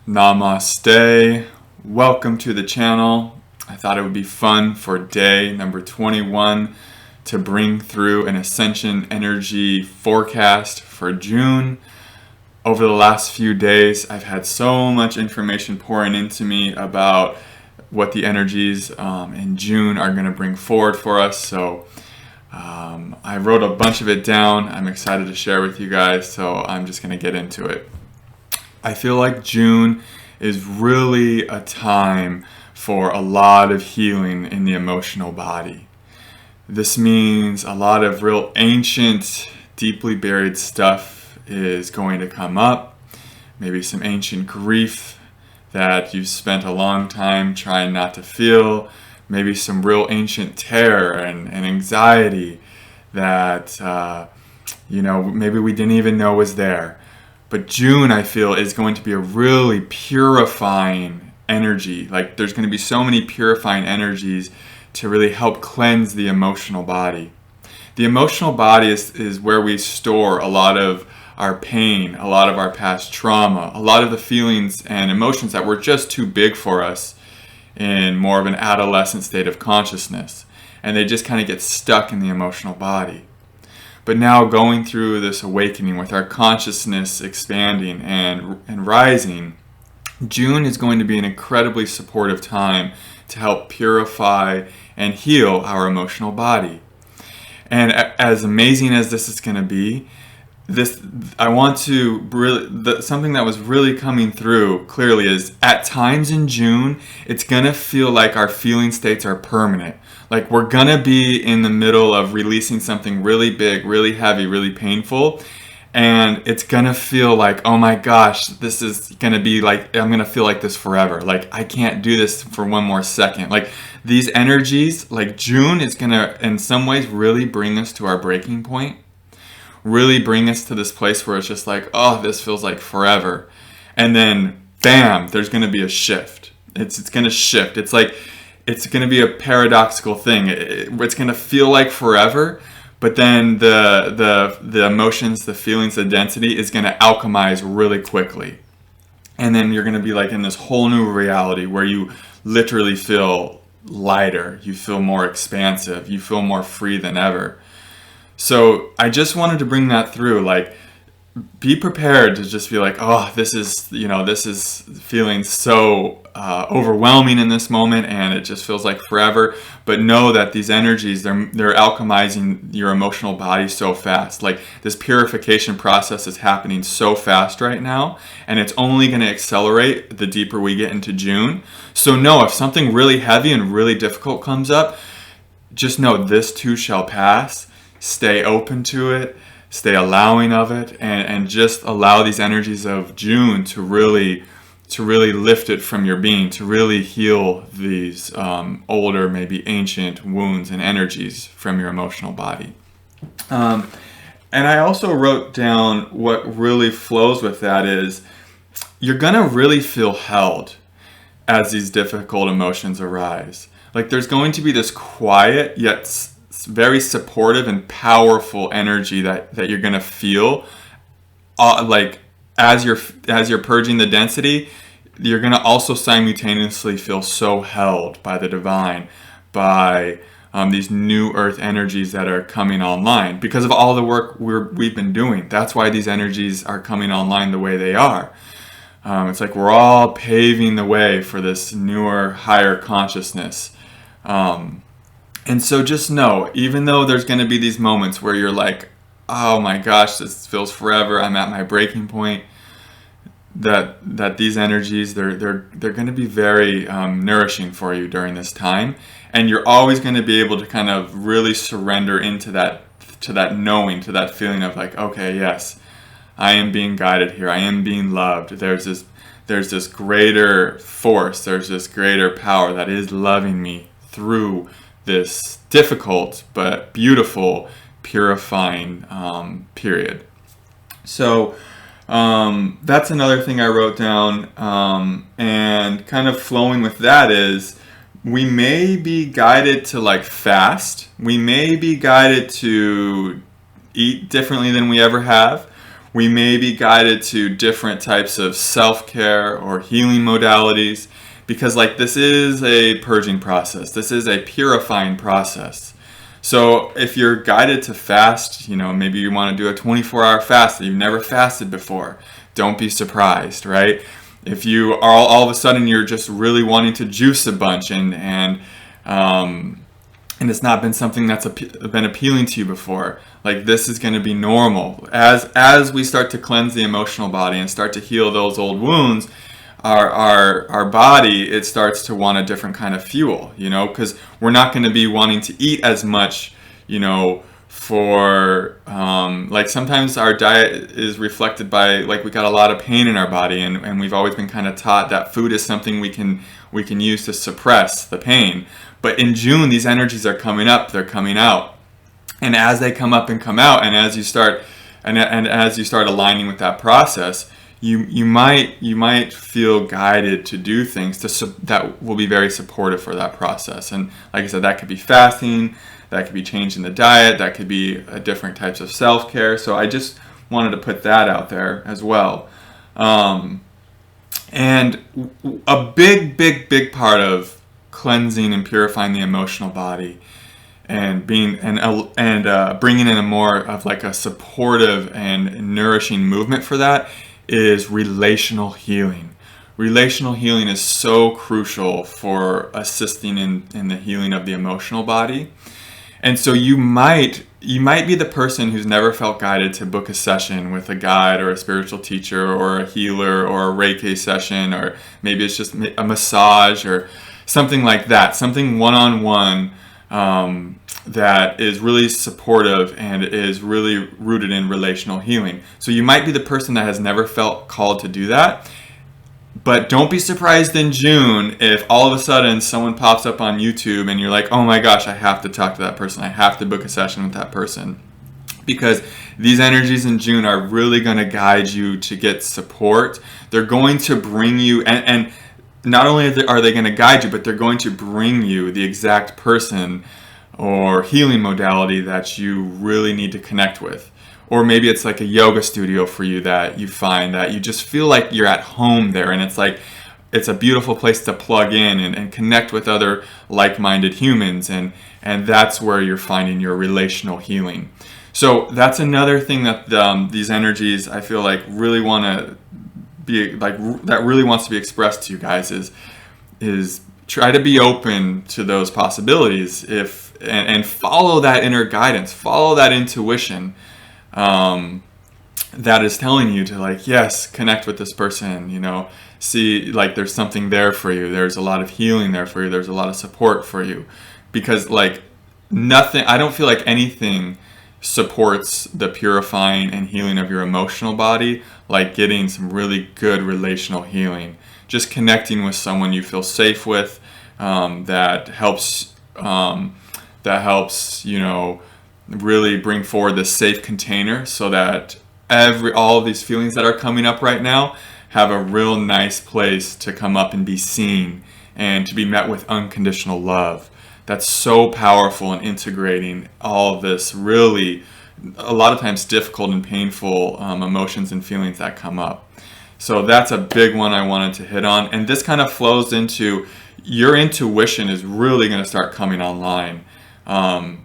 Namaste. Welcome to the channel. I thought it would be fun for day number 21 to bring through an Ascension energy forecast for June. Over the last few days, I've had so much information pouring into me about what the energies in June are going to bring forward for us. So I wrote a bunch of it down. I'm excited to share with you guys, so I'm just going to get into it. I feel like June is really a time for a lot of healing in the emotional body. This means a lot of real ancient, deeply buried stuff is going to come up. Maybe some ancient grief that you've spent a long time trying not to feel. Maybe some real ancient terror and anxiety that, maybe we didn't even know was there. But June, I feel, is going to be a really purifying energy. Like, there's going to be so many purifying energies to really help cleanse the emotional body. The emotional body is where we store a lot of our pain, a lot of our past trauma, a lot of the feelings and emotions that were just too big for us in more of an adolescent state of consciousness. And they just kind of get stuck in the emotional body. But now, going through this awakening with our consciousness expanding and rising, June is going to be an incredibly supportive time to help purify and heal our emotional body. And as amazing as this is going to be, something that was really coming through clearly is at times in June, it's going to feel like our feeling states are permanent. Like, we're going to be in the middle of releasing something really big, really heavy, really painful. And it's going to feel like, oh my gosh, this is going to be like, I'm going to feel like this forever. Like, I can't do this for one more second. Like, these energies, like June is going to, in some ways, really bring us to our breaking point. Really bring us to this place where it's just like, oh, this feels like forever. And then, bam, there's going to be a shift. It's going to shift. It's like, it's going to be a paradoxical thing. It's going to feel like forever, but then the emotions, the feelings, the density is going to alchemize really quickly. And then you're going to be like in this whole new reality where you literally feel lighter, you feel more expansive, you feel more free than ever. So I just wanted to bring that through, like, be prepared to just be like, oh, this is feeling so overwhelming in this moment, and it just feels like forever. But know that these energies, they're alchemizing your emotional body so fast. Like, this purification process is happening so fast right now, and it's only going to accelerate the deeper we get into June. So know, if something really heavy and really difficult comes up, just know this too shall pass. Stay open to it. Stay allowing of it, and just allow these energies of June to really lift it from your being, to really heal these older, maybe ancient wounds and energies from your emotional body. And I also wrote down what really flows with that is you're gonna really feel held as these difficult emotions arise. Like, there's going to be this quiet yet very supportive and powerful energy that you're gonna feel, like as you're purging the density. You're gonna also simultaneously feel so held by the divine, by these new earth energies that are coming online because of all the work we've been doing. That's why these energies are coming online the way they are. It's like we're all paving the way for this newer, higher consciousness. And so just know, even though there's going to be these moments where you're like, oh my gosh, this feels forever, I'm at my breaking point, that these energies, they're going to be very nourishing for you during this time. And you're always going to be able to kind of really surrender into that, to that knowing, to that feeling of like, okay, yes, I am being guided here, I am being loved. There's this greater force, there's this greater power that is loving me through this difficult but beautiful purifying period. So that's another thing I wrote down, and kind of flowing with that is we may be guided to like fast, we may be guided to eat differently than we ever have, We may be guided to different types of self-care or healing modalities, because like this is a purging process. This is a purifying process. So if you're guided to fast, maybe you want to do a 24-hour fast that you've never fasted before, don't be surprised, right? If you are all of a sudden you're just really wanting to juice a bunch and it's not been something that's been appealing to you before, like this is going to be normal. As we start to cleanse the emotional body and start to heal those old wounds, our body, it starts to want a different kind of fuel, because we're not going to be wanting to eat as much, for like sometimes our diet is reflected by like we got a lot of pain in our body, and we've always been kind of taught that food is something we can use to suppress the pain. But in June, these energies are coming up, they're coming out, and as they come up and come out, and as you start aligning with that process, you might feel guided to do things that will be very supportive for that process. And like I said, that could be fasting, that could be changing the diet, that could be different types of self-care. So I just wanted to put that out there as well. And a big part of cleansing and purifying the emotional body and bringing in a more of like a supportive and nourishing movement for that is relational healing. Relational healing is so crucial for assisting in the healing of the emotional body. And so you might be the person who's never felt guided to book a session with a guide or a spiritual teacher or a healer or a Reiki session, or maybe it's just a massage or something like that, something one-on-one that is really supportive and is really rooted in relational healing. So you might be the person that has never felt called to do that. But don't be surprised in June if all of a sudden someone pops up on YouTube and you're like, oh my gosh, I have to talk to that person. I have to book a session with that person. Because these energies in June are really going to guide you to get support. They're going to bring you, and not only are they going to guide you, but they're going to bring you the exact person or healing modality that you really need to connect with. Or maybe it's like a yoga studio for you that you find that you just feel like you're at home there, and it's like it's a beautiful place to plug in and connect with other like-minded humans, and that's where you're finding your relational healing. So that's another thing that these energies, I feel like, really want to be like, that really wants to be expressed to you guys is try to be open to those possibilities and follow that inner guidance, follow that intuition that is telling you to, like, yes, connect with this person, see like there's something there for you, there's a lot of healing there for you, there's a lot of support for you, because like I don't feel like anything supports the purifying and healing of your emotional body like getting some really good relational healing, just connecting with someone you feel safe with, that helps really bring forward this safe container so that all of these feelings that are coming up right now have a real nice place to come up and be seen and to be met with unconditional love. That's so powerful in integrating all of this really, a lot of times difficult and painful emotions and feelings that come up. So that's a big one I wanted to hit on. And this kind of flows into your intuition is really going to start coming online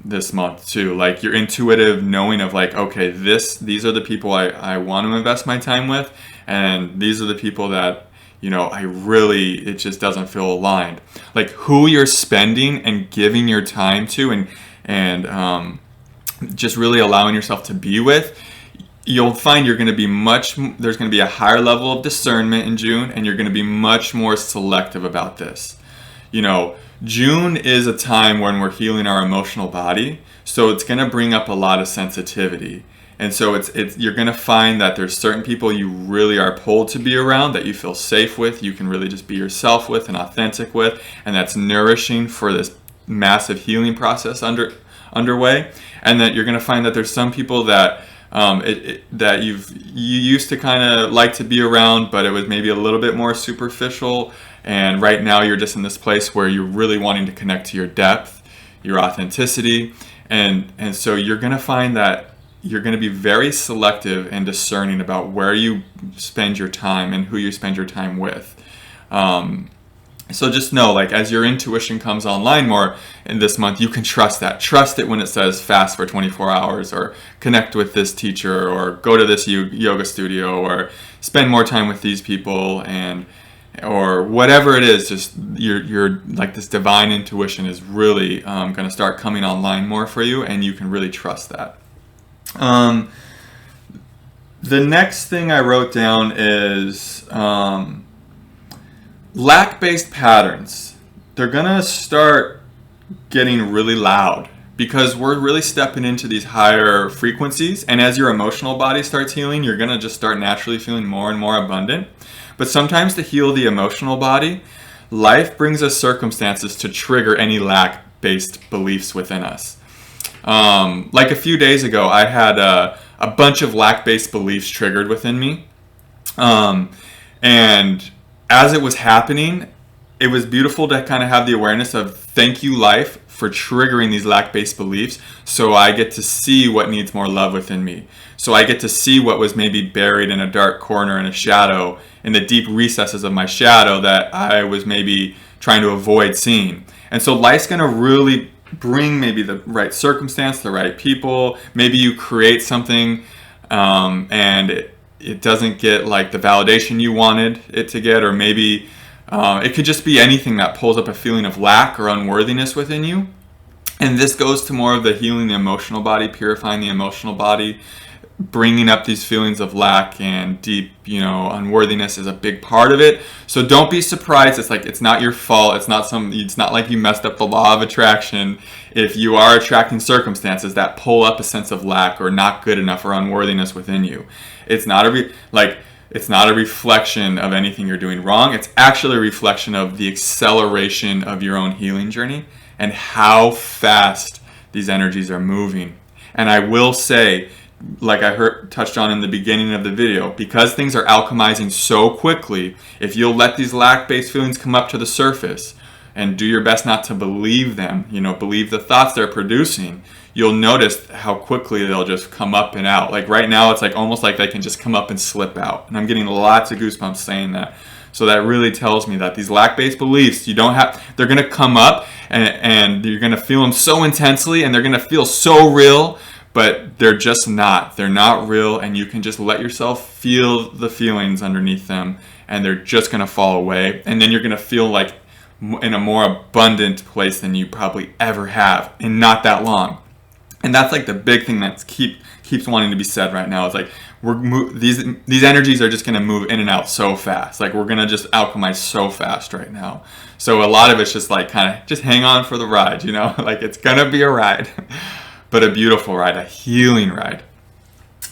this month too. Like your intuitive knowing of like, okay, these are the people I want to invest my time with, and these are the people that it just doesn't feel aligned. Like who you're spending and giving your time to and just really allowing yourself to be with, you'll find there's going to be a higher level of discernment in June, and you're going to be much more selective about this. June is a time when we're healing our emotional body, so it's going to bring up a lot of sensitivity. And so you're going to find that there's certain people you really are pulled to be around, that you feel safe with, you can really just be yourself with and authentic with, and that's nourishing for this massive healing process underway. And that you're going to find that there's some people that that you used to kind of like to be around, but it was maybe a little bit more superficial. And right now you're just in this place where you're really wanting to connect to your depth, your authenticity. And so you're going to find that you're going to be very selective and discerning about where you spend your time and who you spend your time with. So just know, like, as your intuition comes online more in this month, you can trust that. Trust it when it says fast for 24 hours, or connect with this teacher, or go to this yoga studio, or spend more time with these people, and or whatever it is. Just your like, this divine intuition is really going to start coming online more for you, and you can really trust that. The next thing I wrote down is lack-based patterns. They're gonna start getting really loud because we're really stepping into these higher frequencies, and as your emotional body starts healing, you're gonna just start naturally feeling more and more abundant. But sometimes, to heal the emotional body, life brings us circumstances to trigger any lack-based beliefs within us. Like a few days ago, I had a bunch of lack-based beliefs triggered within me, and as it was happening, it was beautiful to kind of have the awareness of, thank you, life, for triggering these lack-based beliefs, so I get to see what needs more love within me. So I get to see what was maybe buried in a dark corner, in a shadow, in the deep recesses of my shadow that I was maybe trying to avoid seeing. And so life's going to really bring maybe the right circumstance, the right people. Maybe you create something and it doesn't get like the validation you wanted it to get, or maybe it could just be anything that pulls up a feeling of lack or unworthiness within you. And this goes to more of the healing the emotional body, purifying the emotional body, bringing up these feelings of lack and deep, unworthiness is a big part of it. So don't be surprised. It's like, it's not your fault. It's not like you messed up the law of attraction if you are attracting circumstances that pull up a sense of lack or not good enough or unworthiness within you. It's not a reflection of anything you're doing wrong. It's actually a reflection of the acceleration of your own healing journey and how fast these energies are moving. And I will say, like I touched on in the beginning of the video, because things are alchemizing so quickly, if you'll let these lack-based feelings come up to the surface and do your best not to believe them, believe the thoughts they're producing, you'll notice how quickly they'll just come up and out. Like right now, it's like almost like they can just come up and slip out. And I'm getting lots of goosebumps saying that. So that really tells me that these lack-based beliefs, they're going to come up and you're going to feel them so intensely, and they're going to feel so real, but they're just not. They're not real, and you can just let yourself feel the feelings underneath them, and they're just going to fall away. And then you're going to feel like in a more abundant place than you probably ever have in not that long. And that's like the big thing that keeps wanting to be said right now. It's like these energies are just going to move in and out so fast. Like we're going to just alchemize so fast right now. So a lot of it's just like kind of just hang on for the ride, like it's going to be a ride. But a beautiful ride, a healing ride.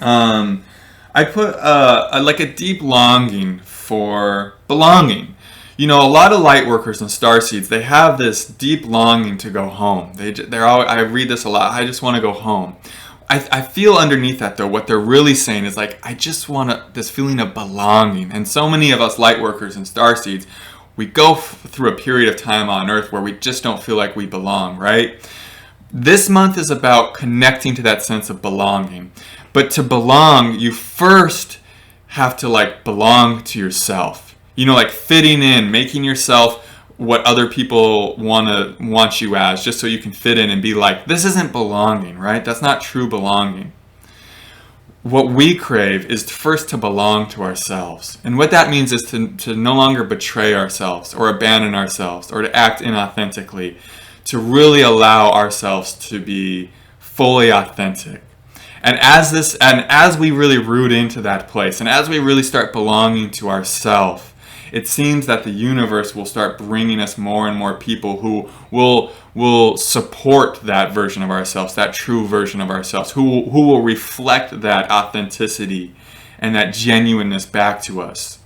I put like a deep longing for belonging. A lot of light workers and starseeds, they have this deep longing to go home. I read this a lot. I just want to go home. I feel underneath that, though, what they're really saying is like, I just want this feeling of belonging. And so many of us light workers and starseeds, we go through a period of time on Earth where we just don't feel like we belong, right? This month is about connecting to that sense of belonging. But to belong, you first have to belong to yourself. Like fitting in, making yourself what other people want you as, just so you can fit in and be like, this isn't belonging, right? That's not true belonging. What we crave is first to belong to ourselves. And what that means is to no longer betray ourselves or abandon ourselves or to act inauthentically, to really allow ourselves to be fully authentic. And as we really root into that place, and as we really start belonging to ourselves, it seems that the universe will start bringing us more and more people who will support that version of ourselves, that true version of ourselves, who will reflect that authenticity and that genuineness back to us.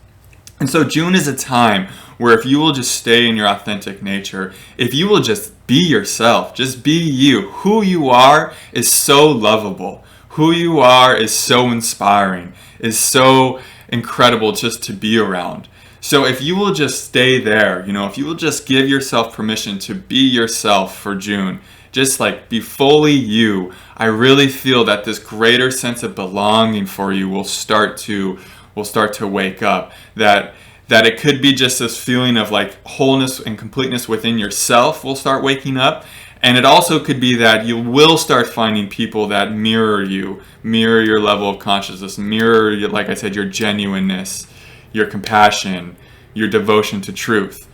And so June is a time where if you will just stay in your authentic nature, if you will just be yourself, just be you, who you are is so lovable. Who you are is so inspiring, is so incredible just to be around. So if you will just stay there, if you will just give yourself permission to be yourself for June, Just like be fully you. I really feel that this greater sense of belonging for you will start to wake up. That it could be just this feeling of like wholeness and completeness within yourself will start waking up. And it also could be that you will start finding people that mirror you, mirror your level of consciousness, mirror, like I said, your genuineness, your compassion, your devotion to truth.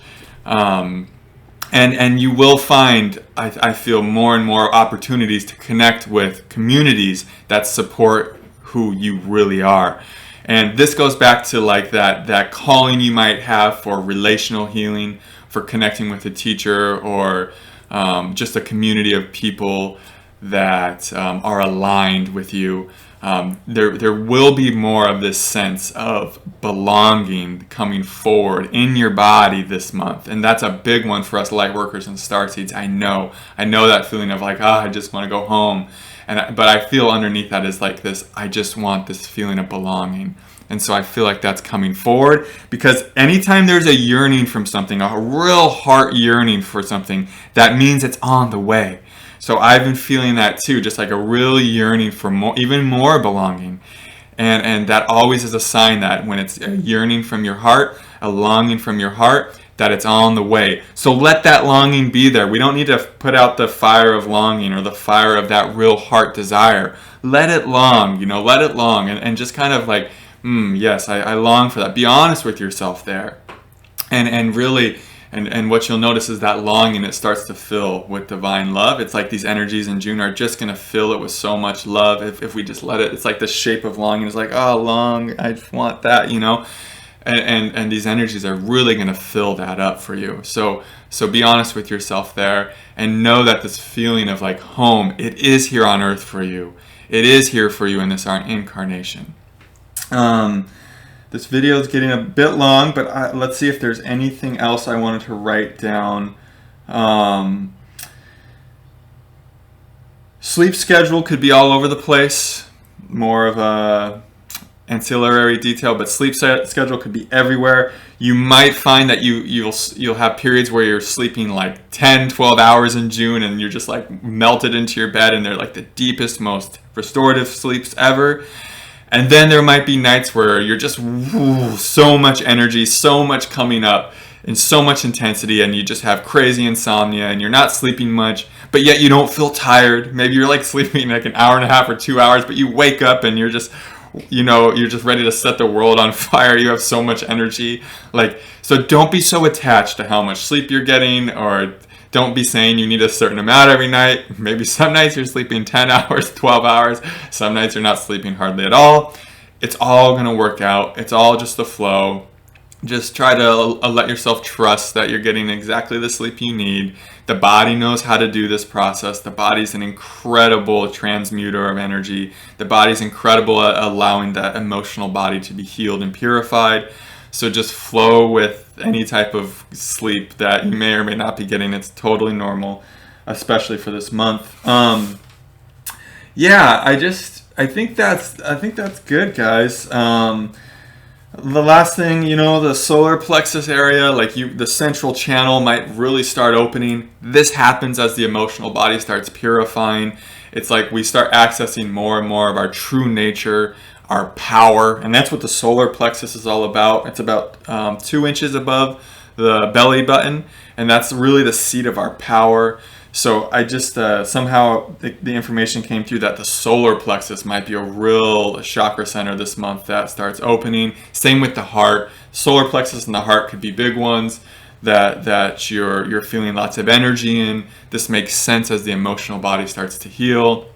And you will find, I feel, more and more opportunities to connect with communities that support who you really are. And this goes back to like that calling you might have for relational healing, for connecting with a teacher, or just a community of people that are aligned with you. There will be more of this sense of belonging coming forward in your body this month, and that's a big one for us light workers and starseeds. I know that feeling of like, I just want to go home, but I feel underneath that is like this, I just want this feeling of belonging. And so I feel like that's coming forward, because anytime there's a yearning from something, a real heart yearning for something, that means it's on the way. So I've been feeling that too, just like a real yearning for more, even more belonging. And that always is a sign that when it's a yearning from your heart, a longing from your heart, that it's on the way. So let that longing be there. We don't need to put out the fire of longing or the fire of that real heart desire. Let it long, let it long, and just kind of like, yes, I long for that. Be honest with yourself there. And really, and what you'll notice is that longing, it starts to fill with divine love. It's like these energies in June are just going to fill it with so much love if we just let it. It's like the shape of longing is like, long, I want that, And these energies are really going to fill that up for you. So be honest with yourself there, and know that this feeling of like home, it is here on earth for you. It is here for you in this incarnation. This video is getting a bit long, but let's see if there's anything else I wanted to write down. Sleep schedule could be all over the place, more of a ancillary detail, but sleep schedule could be everywhere. You might find that you'll have periods where you're sleeping like 10, 12 hours in June, and you're just like melted into your bed, and they're like the deepest, most restorative sleeps ever. And then there might be nights where you're just so much energy, so much coming up, and so much intensity, and you just have crazy insomnia, and you're not sleeping much, but yet you don't feel tired. Maybe you're like sleeping like an hour and a half or 2 hours, but you wake up and you're just, you're just ready to set the world on fire. You have so much energy. So don't be so attached to how much sleep you're getting, or don't be saying you need a certain amount every night. Maybe some nights you're sleeping 10 hours, 12 hours. Some nights you're not sleeping hardly at all. It's all going to work out. It's all just the flow. Just try to let yourself trust that you're getting exactly the sleep you need. The body knows how to do this process. The body's an incredible transmuter of energy. The body's incredible at allowing that emotional body to be healed and purified. So just flow with any type of sleep that you may or may not be getting. It's totally normal, especially for this month. I think that's good, guys. The last thing, the solar plexus area, the central channel might really start opening. This happens as the emotional body starts purifying. It's like we start accessing more and more of our true nature, our power, and that's what the solar plexus is all about. It's about 2 inches above the belly button, and that's really the seat of our power. So I just somehow the information came through that the solar plexus might be a real chakra center this month that starts opening. Same with the heart. Solar plexus and the heart could be big ones that you're feeling lots of energy in. This makes sense as the emotional body starts to heal.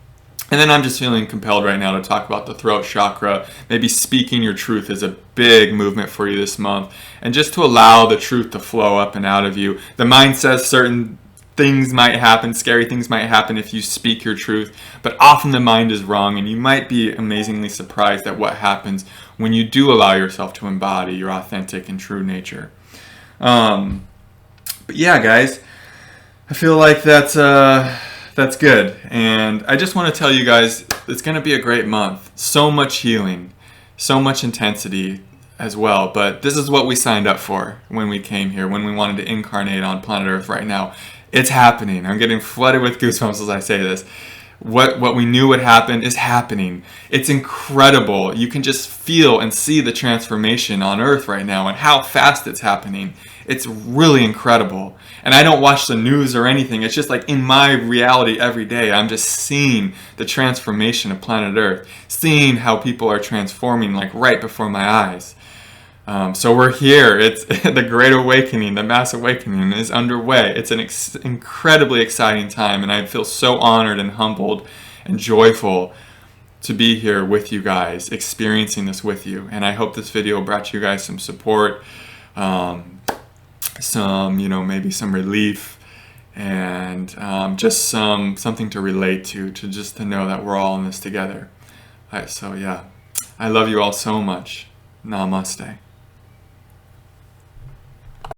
And then I'm just feeling compelled right now to talk about the throat chakra. Maybe speaking your truth is a big movement for you this month. And just to allow the truth to flow up and out of you. The mind says certain things might happen, scary things might happen if you speak your truth. But often the mind is wrong, and you might be amazingly surprised at what happens when you do allow yourself to embody your authentic and true nature. But yeah, guys, I feel like that's good. And I just want to tell you guys, it's going to be a great month. So much healing, so much intensity as well. But this is what we signed up for when we came here, when we wanted to incarnate on planet Earth right now. It's happening. I'm getting flooded with goosebumps as I say this. What we knew would happen is happening. It's incredible. You can just feel and see the transformation on Earth right now and how fast it's happening. It's really incredible. And I don't watch the news or anything. It's just like in my reality every day, I'm just seeing the transformation of planet Earth, seeing how people are transforming like right before my eyes. So we're here. It's the Great Awakening, the Mass Awakening is underway. It's an incredibly exciting time, and I feel so honored and humbled and joyful to be here with you guys, experiencing this with you. And I hope this video brought you guys some support, maybe some relief, and just something to relate to just to know that we're all in this together. All right, so yeah, I love you all so much. Namaste.